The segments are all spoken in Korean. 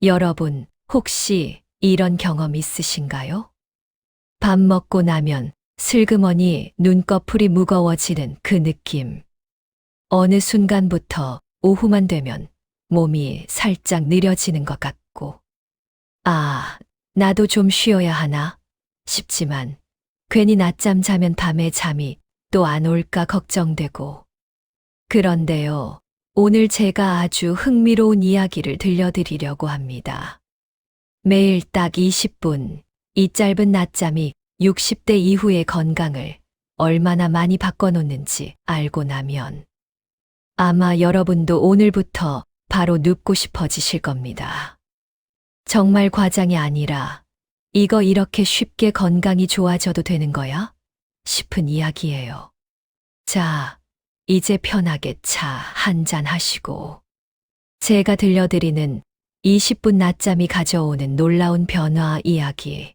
여러분, 혹시 이런 경험 있으신가요? 밥 먹고 나면 슬그머니 눈꺼풀이 무거워지는 그 느낌. 어느 순간부터 오후만 되면 몸이 살짝 느려지는 것 같고, 아, 나도 좀 쉬어야 하나 싶지만, 괜히 낮잠 자면 밤에 잠이 또 안 올까 걱정되고. 그런데요, 오늘 제가 아주 흥미로운 이야기를 들려드리려고 합니다. 매일 딱 20분, 이 짧은 낮잠이 60대 이후의 건강을 얼마나 많이 바꿔놓는지 알고 나면 아마 여러분도 오늘부터 바로 눕고 싶어지실 겁니다. 정말 과장이 아니라 이거 이렇게 쉽게 건강이 좋아져도 되는 거야? 싶은 이야기예요. 자, 이제 편하게 차 한 잔 하시고 제가 들려드리는 20분 낮잠이 가져오는 놀라운 변화 이야기.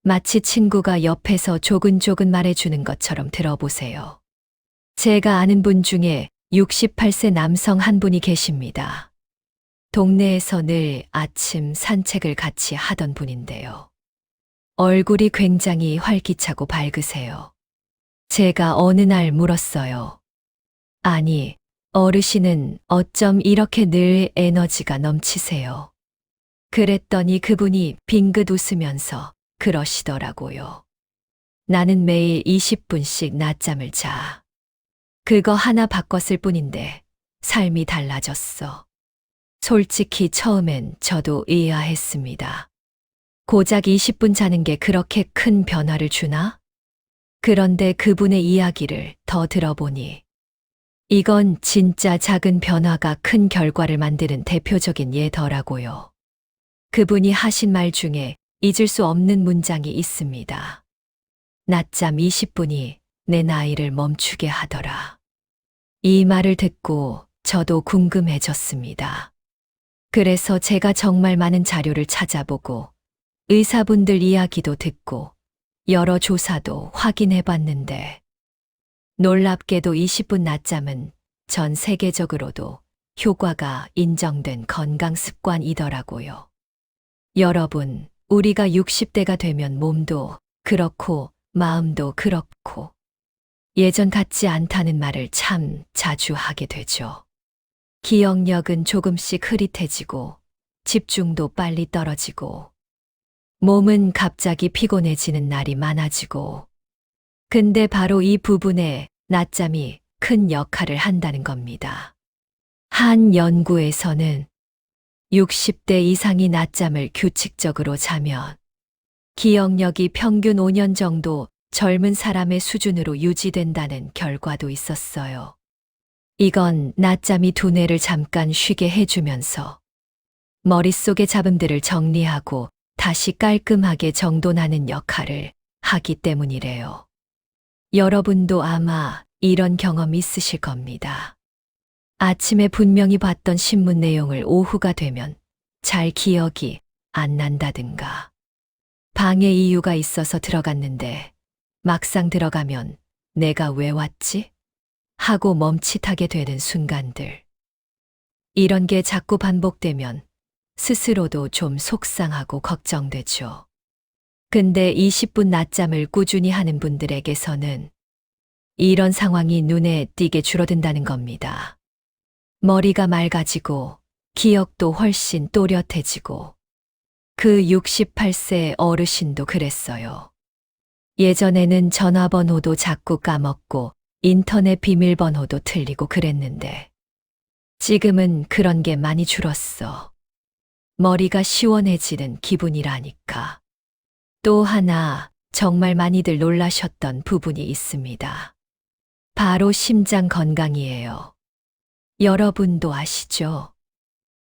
마치 친구가 옆에서 조근조근 말해주는 것처럼 들어보세요. 제가 아는 분 중에 68세 남성 한 분이 계십니다. 동네에서 늘 아침 산책을 같이 하던 분인데요. 얼굴이 굉장히 활기차고 밝으세요. 제가 어느 날 물었어요. 아니, 어르신은 어쩜 이렇게 늘 에너지가 넘치세요? 그랬더니 그분이 빙긋 웃으면서 그러시더라고요. 나는 매일 20분씩 낮잠을 자. 그거 하나 바꿨을 뿐인데 삶이 달라졌어. 솔직히 처음엔 저도 의아했습니다. 고작 20분 자는 게 그렇게 큰 변화를 주나? 그런데 그분의 이야기를 더 들어보니 이건 진짜 작은 변화가 큰 결과를 만드는 대표적인 예더라고요. 그분이 하신 말 중에 잊을 수 없는 문장이 있습니다. 낮잠 20분이 내 나이를 멈추게 하더라. 이 말을 듣고 저도 궁금해졌습니다. 그래서 제가 정말 많은 자료를 찾아보고 의사분들 이야기도 듣고 여러 조사도 확인해 봤는데 놀랍게도 20분 낮잠은 전 세계적으로도 효과가 인정된 건강 습관이더라고요. 여러분, 우리가 60대가 되면 몸도 그렇고 마음도 그렇고 예전 같지 않다는 말을 참 자주 하게 되죠. 기억력은 조금씩 흐릿해지고 집중도 빨리 떨어지고 몸은 갑자기 피곤해지는 날이 많아지고 근데 바로 이 부분에 낮잠이 큰 역할을 한다는 겁니다. 한 연구에서는 60대 이상이 낮잠을 규칙적으로 자면 기억력이 평균 5년 정도 젊은 사람의 수준으로 유지된다는 결과도 있었어요. 이건 낮잠이 두뇌를 잠깐 쉬게 해주면서 머릿속의 잡음들을 정리하고 다시 깔끔하게 정돈하는 역할을 하기 때문이래요. 여러분도 아마 이런 경험 있으실 겁니다. 아침에 분명히 봤던 신문 내용을 오후가 되면 잘 기억이 안 난다든가. 방에 이유가 있어서 들어갔는데 막상 들어가면 내가 왜 왔지? 하고 멈칫하게 되는 순간들. 이런 게 자꾸 반복되면 스스로도 좀 속상하고 걱정되죠. 근데 20분 낮잠을 꾸준히 하는 분들에게서는 이런 상황이 눈에 띄게 줄어든다는 겁니다. 머리가 맑아지고 기억도 훨씬 또렷해지고 그 68세 어르신도 그랬어요. 예전에는 전화번호도 자꾸 까먹고 인터넷 비밀번호도 틀리고 그랬는데 지금은 그런 게 많이 줄었어. 머리가 시원해지는 기분이라니까. 또 하나 정말 많이들 놀라셨던 부분이 있습니다. 바로 심장 건강이에요. 여러분도 아시죠?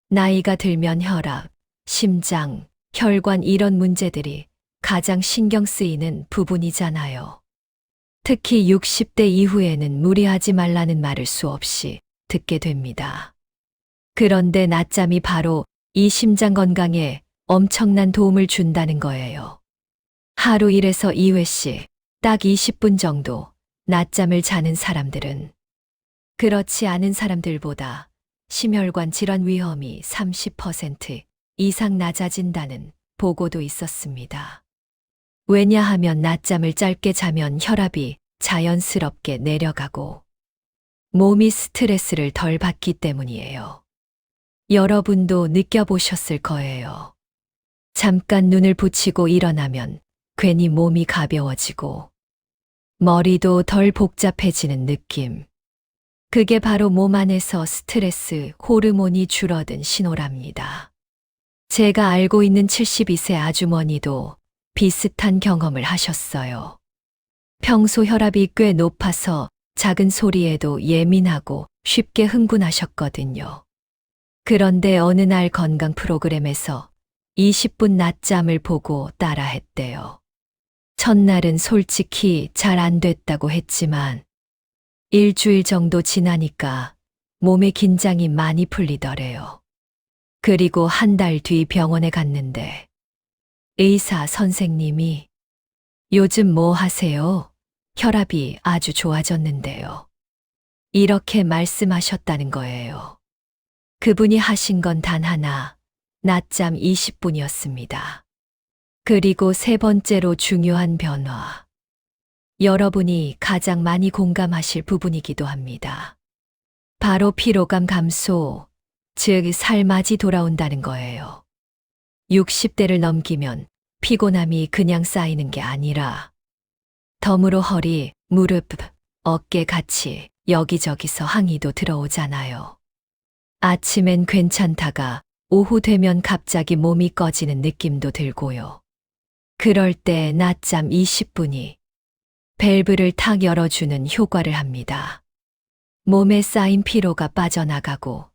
나이가 들면 혈압, 심장, 혈관 이런 문제들이 가장 신경 쓰이는 부분이잖아요. 특히 60대 이후에는 무리하지 말라는 말을 수없이 듣게 됩니다. 그런데 낮잠이 바로 이 심장 건강에 엄청난 도움을 준다는 거예요. 하루 1에서 2회씩 딱 20분 정도 낮잠을 자는 사람들은 그렇지 않은 사람들보다 심혈관 질환 위험이 30% 이상 낮아진다는 보고도 있었습니다. 왜냐하면 낮잠을 짧게 자면 혈압이 자연스럽게 내려가고 몸이 스트레스를 덜 받기 때문이에요. 여러분도 느껴보셨을 거예요. 잠깐 눈을 붙이고 일어나면 괜히 몸이 가벼워지고 머리도 덜 복잡해지는 느낌. 그게 바로 몸 안에서 스트레스 호르몬이 줄어든 신호랍니다. 제가 알고 있는 72세 아주머니도 비슷한 경험을 하셨어요. 평소 혈압이 꽤 높아서 작은 소리에도 예민하고 쉽게 흥분하셨거든요. 그런데 어느 날 건강 프로그램에서 20분 낮잠을 보고 따라했대요. 첫날은 솔직히 잘 안 됐다고 했지만 일주일 정도 지나니까 몸의 긴장이 많이 풀리더래요. 그리고 한 달 뒤 병원에 갔는데 의사 선생님이 요즘 뭐 하세요? 혈압이 아주 좋아졌는데요. 이렇게 말씀하셨다는 거예요. 그분이 하신 건 단 하나, 낮잠 20분이었습니다. 그리고 세 번째로 중요한 변화. 여러분이 가장 많이 공감하실 부분이기도 합니다. 바로 피로감 감소, 즉 살맞이 돌아온다는 거예요. 60대를 넘기면 피곤함이 그냥 쌓이는 게 아니라 덤으로 허리, 무릎, 어깨 같이 여기저기서 항이도 들어오잖아요. 아침엔 괜찮다가 오후 되면 갑자기 몸이 꺼지는 느낌도 들고요. 그럴 때 낮잠 20분이 밸브를 탁 열어주는 효과를 합니다. 몸에 쌓인 피로가 빠져나가고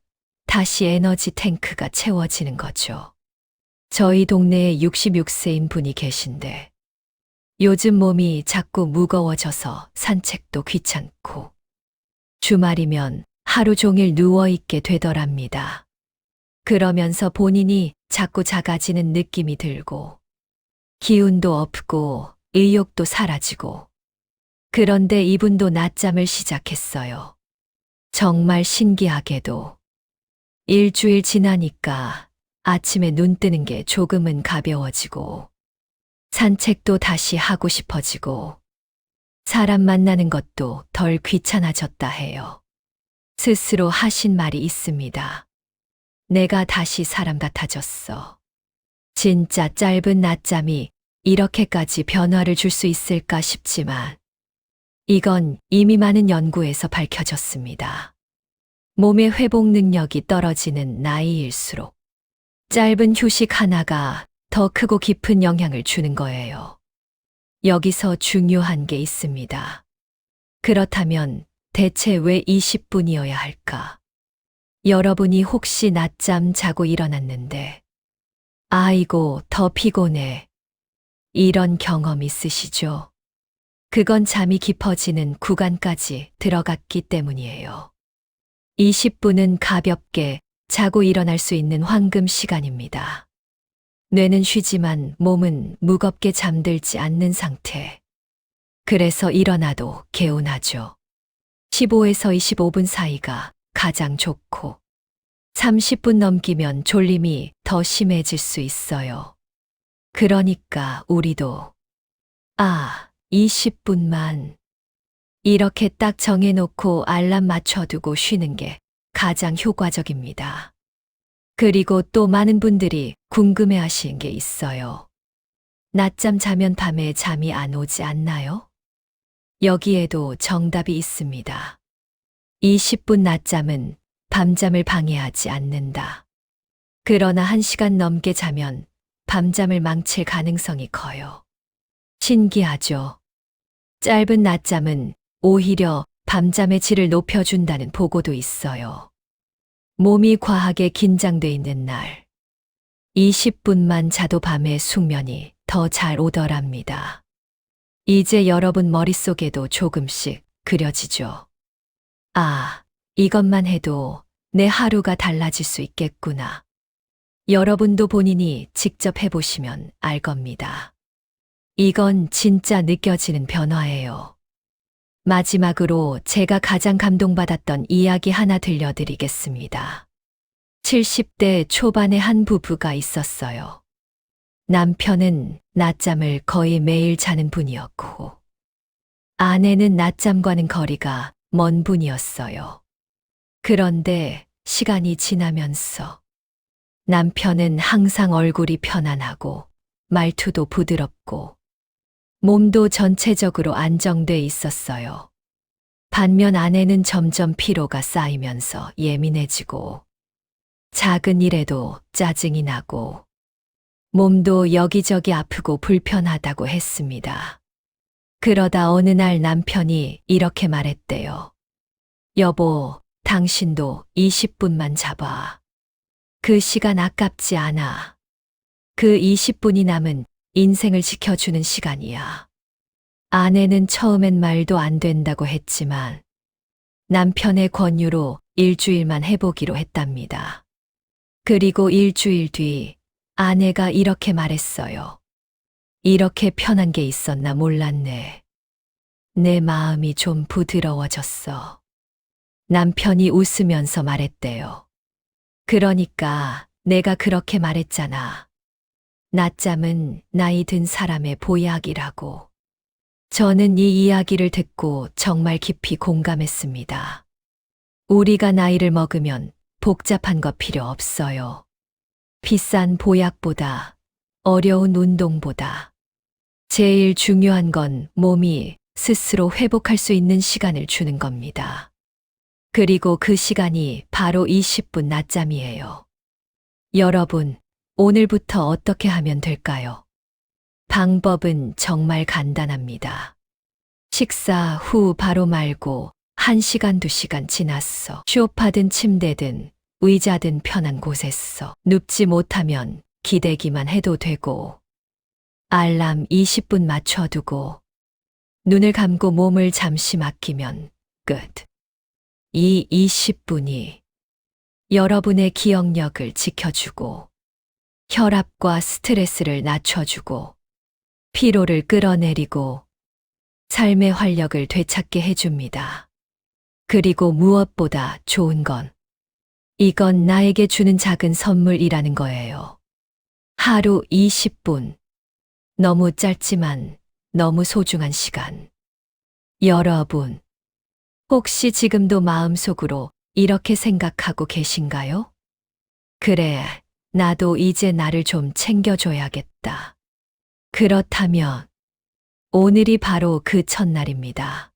다시 에너지 탱크가 채워지는 거죠. 저희 동네에 66세인 분이 계신데 요즘 몸이 자꾸 무거워져서 산책도 귀찮고 주말이면 하루 종일 누워있게 되더랍니다. 그러면서 본인이 자꾸 작아지는 느낌이 들고 기운도 없고 의욕도 사라지고 그런데 이분도 낮잠을 시작했어요. 정말 신기하게도 일주일 지나니까 아침에 눈 뜨는 게 조금은 가벼워지고 산책도 다시 하고 싶어지고 사람 만나는 것도 덜 귀찮아졌다 해요. 스스로 하신 말이 있습니다. 내가 다시 사람 같아졌어. 진짜 짧은 낮잠이 이렇게까지 변화를 줄 수 있을까 싶지만 이건 이미 많은 연구에서 밝혀졌습니다. 몸의 회복 능력이 떨어지는 나이일수록 짧은 휴식 하나가 더 크고 깊은 영향을 주는 거예요. 여기서 중요한 게 있습니다. 그렇다면 대체 왜 20분이어야 할까? 여러분이 혹시 낮잠 자고 일어났는데 아이고 더 피곤해. 이런 경험 있으시죠? 그건 잠이 깊어지는 구간까지 들어갔기 때문이에요. 20분은 가볍게 자고 일어날 수 있는 황금 시간입니다. 뇌는 쉬지만 몸은 무겁게 잠들지 않는 상태. 그래서 일어나도 개운하죠. 15에서 25분 사이가 가장 좋고 30분 넘기면 졸림이 더 심해질 수 있어요. 그러니까 우리도 20분만 이렇게 딱 정해놓고 알람 맞춰두고 쉬는 게 가장 효과적입니다. 그리고 또 많은 분들이 궁금해 하시는 게 있어요. 낮잠 자면 밤에 잠이 안 오지 않나요? 여기에도 정답이 있습니다. 20분 낮잠은 밤잠을 방해하지 않는다. 그러나 1시간 넘게 자면 밤잠을 망칠 가능성이 커요. 신기하죠? 짧은 낮잠은 오히려 밤잠의 질을 높여준다는 보고도 있어요. 몸이 과하게 긴장돼 있는 날, 20분만 자도 밤에 숙면이 더 잘 오더랍니다. 이제 여러분 머릿속에도 조금씩 그려지죠. 이것만 해도 내 하루가 달라질 수 있겠구나. 여러분도 본인이 직접 해보시면 알 겁니다. 이건 진짜 느껴지는 변화예요. 마지막으로 제가 가장 감동받았던 이야기 하나 들려드리겠습니다. 70대 초반의 한 부부가 있었어요. 남편은 낮잠을 거의 매일 자는 분이었고, 아내는 낮잠과는 거리가 먼 분이었어요. 그런데 시간이 지나면서 남편은 항상 얼굴이 편안하고 말투도 부드럽고 몸도 전체적으로 안정돼 있었어요. 반면 아내는 점점 피로가 쌓이면서 예민해지고 작은 일에도 짜증이 나고 몸도 여기저기 아프고 불편하다고 했습니다. 그러다 어느 날 남편이 이렇게 말했대요. 여보, 당신도 20분만 잡아. 그 시간 아깝지 않아. 그 20분이 남은 인생을 지켜주는 시간이야. 아내는 처음엔 말도 안 된다고 했지만 남편의 권유로 일주일만 해보기로 했답니다. 그리고 일주일 뒤 아내가 이렇게 말했어요. 이렇게 편한 게 있었나 몰랐네. 내 마음이 좀 부드러워졌어. 남편이 웃으면서 말했대요. 그러니까 내가 그렇게 말했잖아. 낮잠은 나이 든 사람의 보약이라고. 저는 이 이야기를 듣고 정말 깊이 공감했습니다. 우리가 나이를 먹으면 복잡한 거 필요 없어요. 비싼 보약보다, 어려운 운동보다. 제일 중요한 건 몸이 스스로 회복할 수 있는 시간을 주는 겁니다. 그리고 그 시간이 바로 20분 낮잠이에요. 여러분, 오늘부터 어떻게 하면 될까요? 방법은 정말 간단합니다. 식사 후 바로 말고 1시간, 2시간 지났어. 소파든 침대든 의자든 편한 곳에서 눕지 못하면 기대기만 해도 되고 알람 20분 맞춰두고 눈을 감고 몸을 잠시 맡기면 끝. 이 20분이 여러분의 기억력을 지켜주고 혈압과 스트레스를 낮춰주고 피로를 끌어내리고 삶의 활력을 되찾게 해줍니다. 그리고 무엇보다 좋은 건 이건 나에게 주는 작은 선물이라는 거예요. 하루 20분. 너무 짧지만 너무 소중한 시간. 여러분, 혹시 지금도 마음속으로 이렇게 생각하고 계신가요? 그래, 나도 이제 나를 좀 챙겨줘야겠다. 그렇다면 오늘이 바로 그 첫날입니다.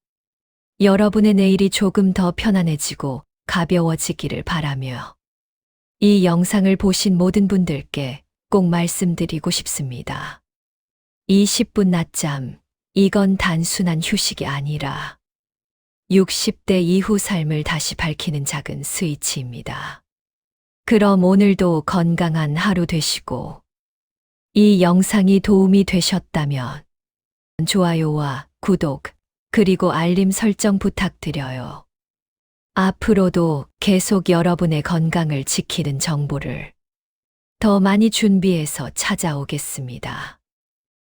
여러분의 내일이 조금 더 편안해지고 가벼워지기를 바라며 이 영상을 보신 모든 분들께 꼭 말씀드리고 싶습니다. 20분 낮잠, 이건 단순한 휴식이 아니라 60대 이후 삶을 다시 밝히는 작은 스위치입니다. 그럼 오늘도 건강한 하루 되시고 이 영상이 도움이 되셨다면 좋아요와 구독 그리고 알림 설정 부탁드려요. 앞으로도 계속 여러분의 건강을 지키는 정보를 더 많이 준비해서 찾아오겠습니다.